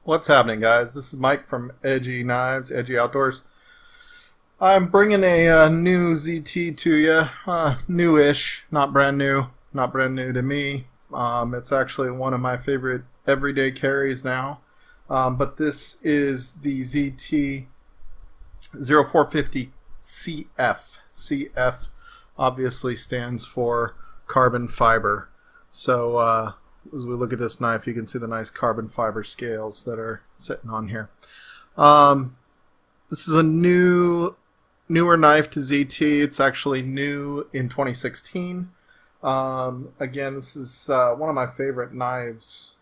What's happening, guys? This is Mike from Edgy Knives, Edgy Outdoors. I'm bringing a new ZT to you, newish, not brand new to me. It's actually one of my favorite everyday carries now. But this is the ZT0450CF. CF obviously stands for carbon fiber. So as we look at this knife, you can see the nice carbon fiber scales that are sitting on here. This is a newer knife to ZT. It's actually new in 2016. Again, this is one of my favorite knives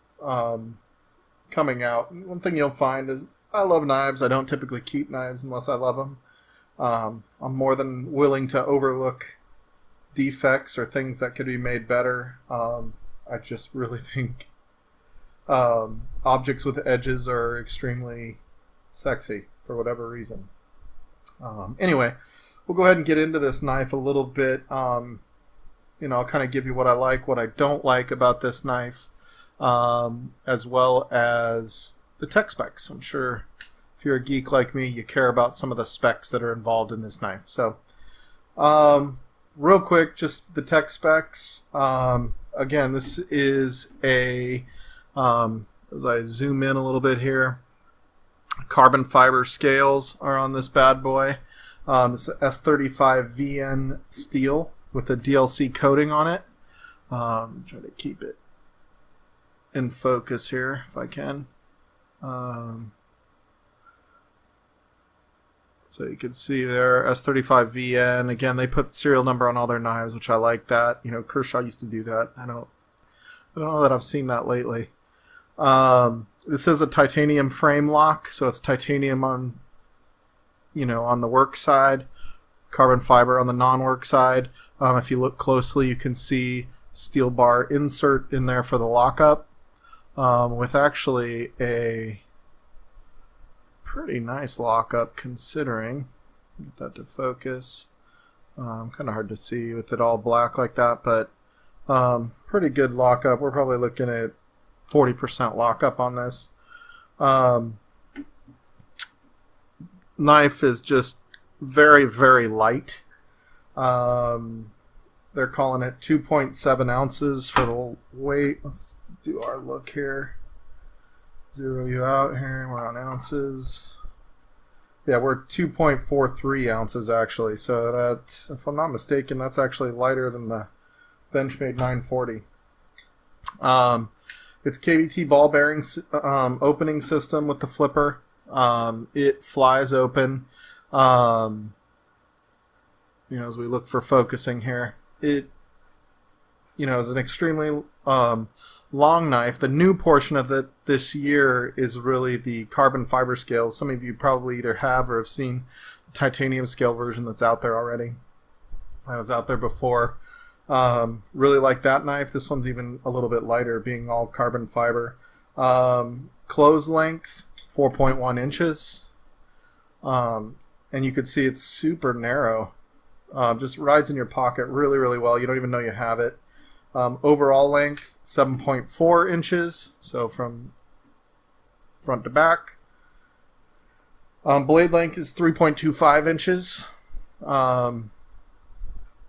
coming out. One thing you'll find is I love knives. I don't typically keep knives unless I love them. I'm more than willing to overlook defects or things that could be made better. I just really think objects with edges are extremely sexy for whatever reason. Anyway, we'll go ahead and get into this knife a little bit. I'll kind of give you what I like, what I don't like about this knife, as well as the tech specs. I'm sure if you're a geek like me, you care about some of the specs that are involved in this knife. So, real quick, just the tech specs. Again, this is a, as I zoom in a little bit here, carbon fiber scales are on this bad boy. This is S35VN steel with a DLC coating on it. Try to keep it in focus here if I can. So you can see there, S35VN. Again, they put the serial number on all their knives, which I like that. Kershaw used to do that. I don't know that I've seen that lately. This is a titanium frame lock, so it's titanium on, on the work side, carbon fiber on the non-work side. If you look closely, you can see steel bar insert in there for the lockup, with actually a pretty nice lockup considering. Get that to focus. Kind of hard to see with it all black like that, but pretty good lockup. We're probably looking at 40% lockup on this. Knife is just very, very light. They're calling it 2.7 ounces for the weight. Let's do our look here. Zero you out here. We're on ounces. Yeah, we're 2.43 ounces actually. So that, if I'm not mistaken, that's actually lighter than the Benchmade 940. It's KVT ball bearing opening system with the flipper. It flies open. As we look for focusing here, it is an extremely long knife. The new portion of it this year is really the carbon fiber scales. Some of you probably either have or have seen the titanium scale version that's out there already. I was out there before. Really like that knife. This one's even a little bit lighter, being all carbon fiber. Close length 4.1 inches, and you can see it's super narrow. Just rides in your pocket really, really well. You don't even know you have it. Overall length 7.4 inches, so from front to back. Blade length is 3.25 inches.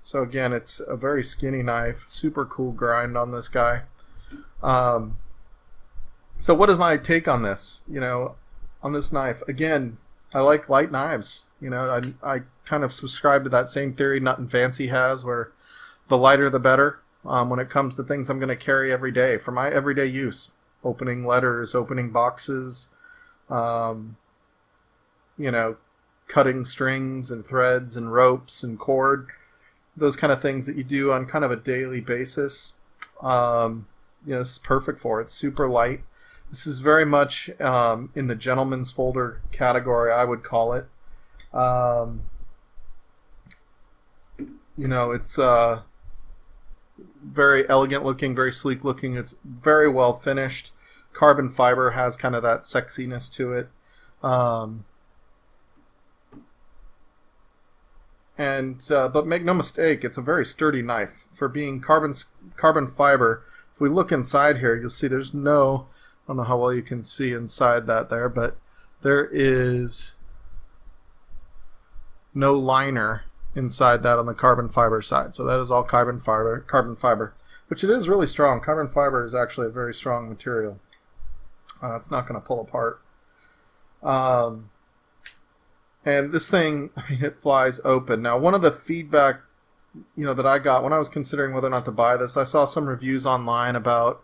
So again, it's a very skinny knife. Super cool grind on this guy. So what is my take on this? On this knife. Again, I like light knives. I kind of subscribe to that same theory Nut & Fancy has, where the lighter the better when it comes to things I'm going to carry every day for my everyday use. Opening letters, opening boxes, cutting strings and threads and ropes and cord. Those kind of things that you do on kind of a daily basis. This is perfect for it. It's super light. This is very much in the gentleman's folder category, I would call it. It's very elegant looking, very sleek looking. It's very well finished. Carbon fiber has kind of that sexiness to it. But make no mistake, it's a very sturdy knife for being carbon fiber. If we look inside here, you'll see there's no don't know how well you can see inside that there, but there is no liner inside that on the carbon fiber side. So that is all carbon fiber, which it is really strong. Carbon fiber is actually a very strong material. It's not going to pull apart. And this thing, I mean, it flies open. Now, one of the feedback, that I got when I was considering whether or not to buy this, I saw some reviews online about,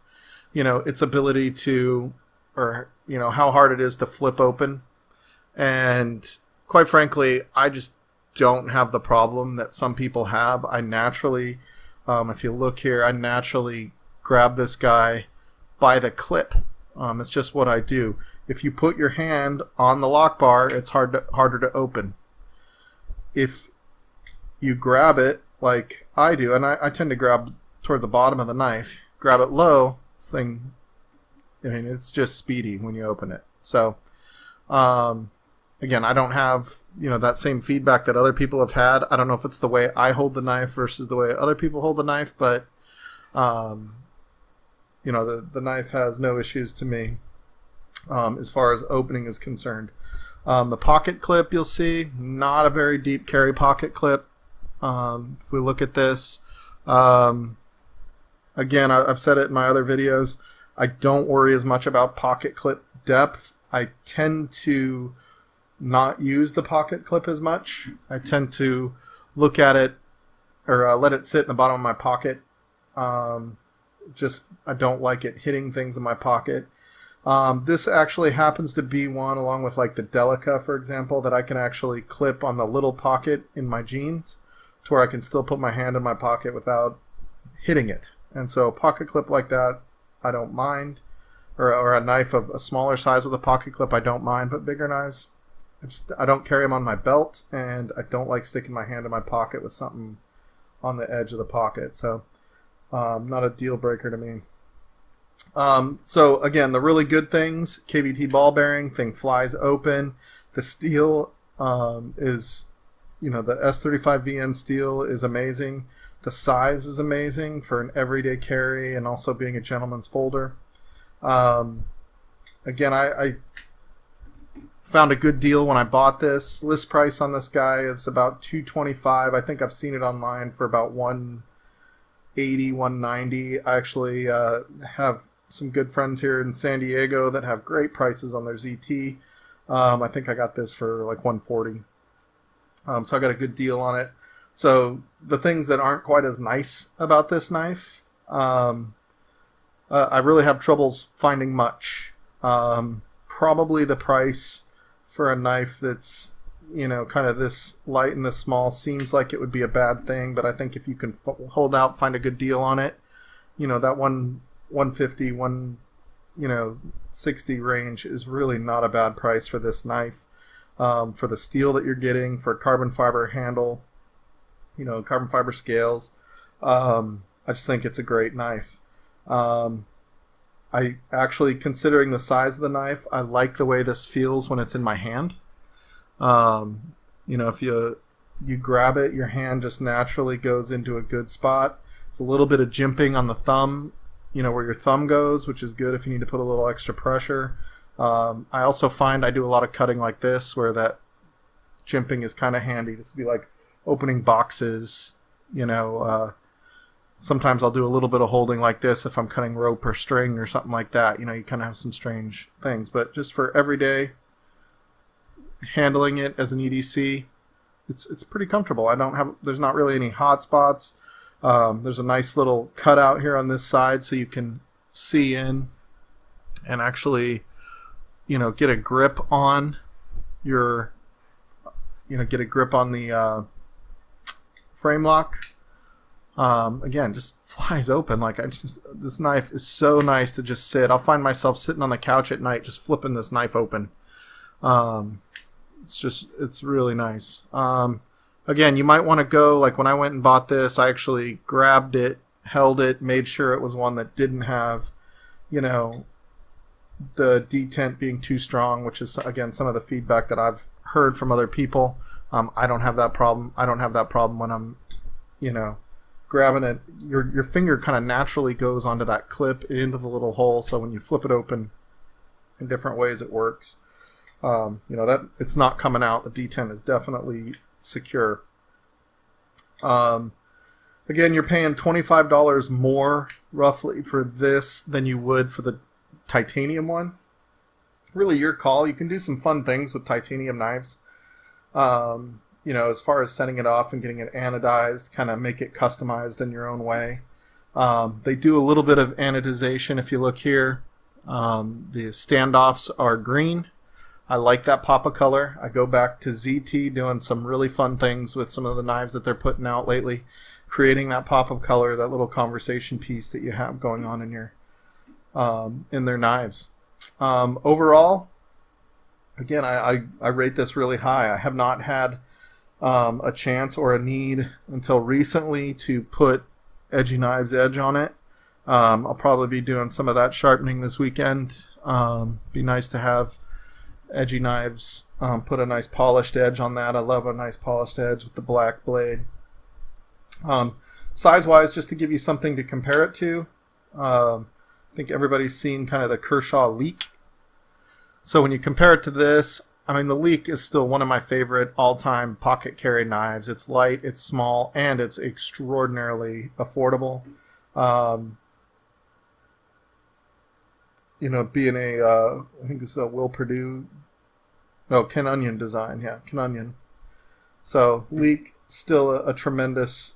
its ability to, or, how hard it is to flip open. And quite frankly, I just don't have the problem that some people have. I naturally, if you look here, I naturally grab this guy by the clip. It's just what I do. If you put your hand on the lock bar, it's harder to open. If you grab it like I do, and I tend to grab toward the bottom of the knife, grab it low, this thing, I mean, it's just speedy when you open it. So, again, I don't have, that same feedback that other people have had. I don't know if it's the way I hold the knife versus the way other people hold the knife, but, the knife has no issues to me as far as opening is concerned. The pocket clip, you'll see, not a very deep carry pocket clip. If we look at this, again, I've said it in my other videos, I don't worry as much about pocket clip depth. I tend to not use the pocket clip as much. I tend to look at it or let it sit in the bottom of my pocket. I don't like it hitting things in my pocket. This actually happens to be one, along with like the Delica, for example, that I can actually clip on the little pocket in my jeans to where I can still put my hand in my pocket without hitting it. And so a pocket clip like that, I don't mind. Or a knife of a smaller size with a pocket clip, I don't mind. But bigger knives, I don't carry them on my belt, and I don't like sticking my hand in my pocket with something on the edge of the pocket. So not a deal breaker to me. So again, the really good things: KVT ball bearing, thing flies open. The steel is, the S35VN steel is amazing. The size is amazing for an everyday carry and also being a gentleman's folder. Again, I found a good deal when I bought this. List price on this guy is about $225. I think I've seen it online for about $180, $190. I actually have some good friends here in San Diego that have great prices on their ZT. I think I got this for like $140. So I got a good deal on it. So the things that aren't quite as nice about this knife, I really have troubles finding much. Probably the price for a knife that's, kind of this light and this small seems like it would be a bad thing, but I think if you can hold out, find a good deal on it, that 150, 60 range is really not a bad price for this knife. For the steel that you're getting, for carbon fiber handle, carbon fiber scales. I just think it's a great knife. I actually, considering the size of the knife, I like the way this feels when it's in my hand. If you grab it, your hand just naturally goes into a good spot. There's a little bit of jimping on the thumb, where your thumb goes, which is good if you need to put a little extra pressure. I also find I do a lot of cutting like this, where that jimping is kind of handy. This would be like opening boxes, sometimes I'll do a little bit of holding like this if I'm cutting rope or string or something like that. You kind of have some strange things, but just for everyday handling it as an EDC, it's pretty comfortable. There's not really any hot spots. There's a nice little cutout here on this side so you can see in and actually, get a grip on your, get a grip on the frame lock. Again, just flies open. This knife is so nice to just sit. I'll find myself sitting on the couch at night just flipping this knife open. It's really nice. Again, you might want to go, like when I went and bought this, I actually grabbed it, held it, made sure it was one that didn't have, the detent being too strong, which is, again, some of the feedback that I've heard from other people. I don't have that problem. I don't have that problem when I'm, grabbing it. Your finger kind of naturally goes onto that clip into the little hole, so when you flip it open, in different ways it works. You know, that it's not coming out. The D10 is definitely secure. Again, you're paying $25 more roughly for this than you would for the titanium one. Really your call. You can do some fun things with titanium knives. You know, as far as setting it off and getting it anodized, kind of make it customized in your own way. They do a little bit of anodization if you look here. The standoffs are green. I like that pop of color. I go back to ZT doing some really fun things with some of the knives that they're putting out lately, creating that pop of color, that little conversation piece that you have going on in your in their knives. Overall, again, I rate this really high. I have not had a chance or a need until recently to put Edgy Knives edge on it. I'll probably be doing some of that sharpening this weekend. Be nice to have Edgy Knives put a nice polished edge on that. I love a nice polished edge with the black blade. Size-wise, just to give you something to compare it to, I think everybody's seen kind of the Kershaw Leak. So when you compare it to this, I mean, the Leak is still one of my favorite all-time pocket carry knives. It's light, it's small, and it's extraordinarily affordable. You know, being a, I think this is a Will Perdue, no, Ken Onion design, yeah, Ken Onion. So, Leak, still a tremendous,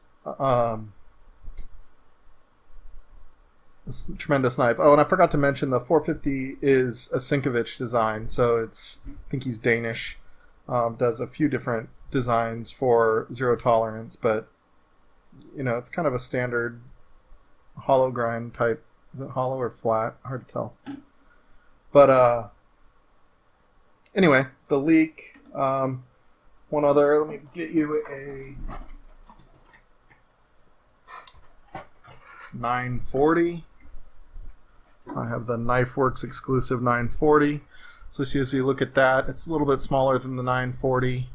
tremendous knife. Oh, and I forgot to mention the 450 is a Sienkiewicz design, so it's, I think he's Danish, does a few different designs for ZeroTolerance, but, you know, it's kind of a standard hollow grind type. Is it hollow or flat? Hard to tell. But anyway, the Leak. One other. Let me get you a 940. I have the KnifeWorks exclusive 940. So as you look at that, it's a little bit smaller than the 940.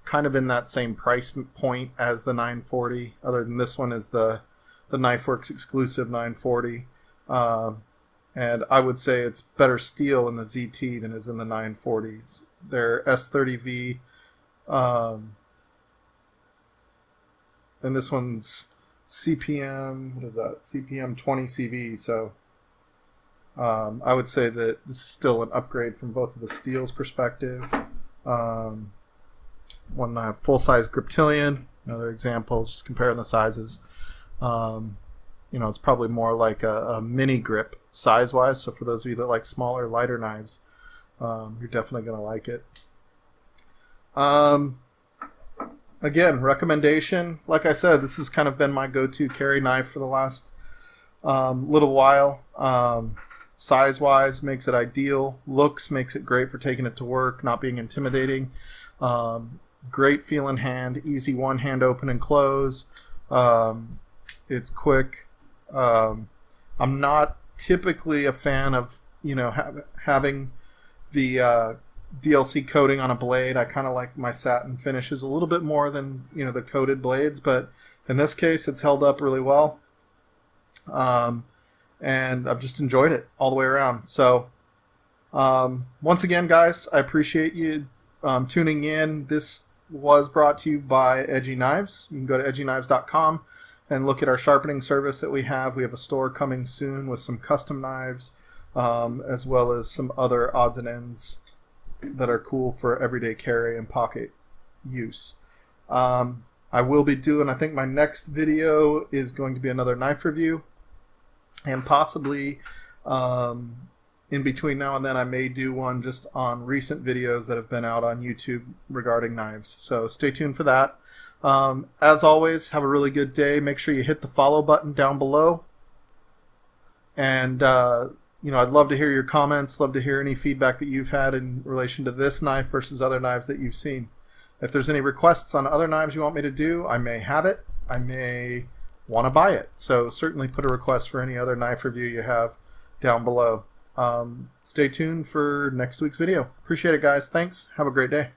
Kind of in that same price point as the 940. Other than this one is the KnifeWorks exclusive 940. And I would say it's better steel in the ZT than is in the 940s. They're S30V, and this one's CPM, what is that? CPM 20CV, so I would say that this is still an upgrade from both of the steel's perspective. One full-size Griptilian, another example, just comparing the sizes. You know, it's probably more like a mini grip size-wise, so for those of you that like smaller, lighter knives, you're definitely going to like it. Again, recommendation, like I said, this has kind of been my go-to carry knife for the last little while. Size-wise makes it ideal. Looks makes it great for taking it to work, not being intimidating. Great feel in hand, easy one-hand open and close. It's quick. I'm not typically a fan of, you know, having the DLC coating on a blade. I kind of like my satin finishes a little bit more than, you know, the coated blades, but in this case it's held up really well. And I've just enjoyed it all the way around. So once again, guys, I appreciate you tuning in. This was brought to you by Edgy Knives. You can go to edgyknives.com and look at our sharpening service that we have. We have a store coming soon with some custom knives, as well as some other odds and ends that are cool for everyday carry and pocket use. I will be doing, I think my next video is going to be another knife review, and possibly in between now and then I may do one just on recent videos that have been out on YouTube regarding knives. So stay tuned for that. As always, have a really good day. Make sure you hit the follow button down below. And, you know, I'd love to hear your comments, love to hear any feedback that you've had in relation to this knife versus other knives that you've seen. If there's any requests on other knives you want me to do, I may have it. I may want to buy it. So certainly put a request for any other knife review you have down below. Stay tuned for next week's video. Appreciate it, guys. Thanks. Have a great day.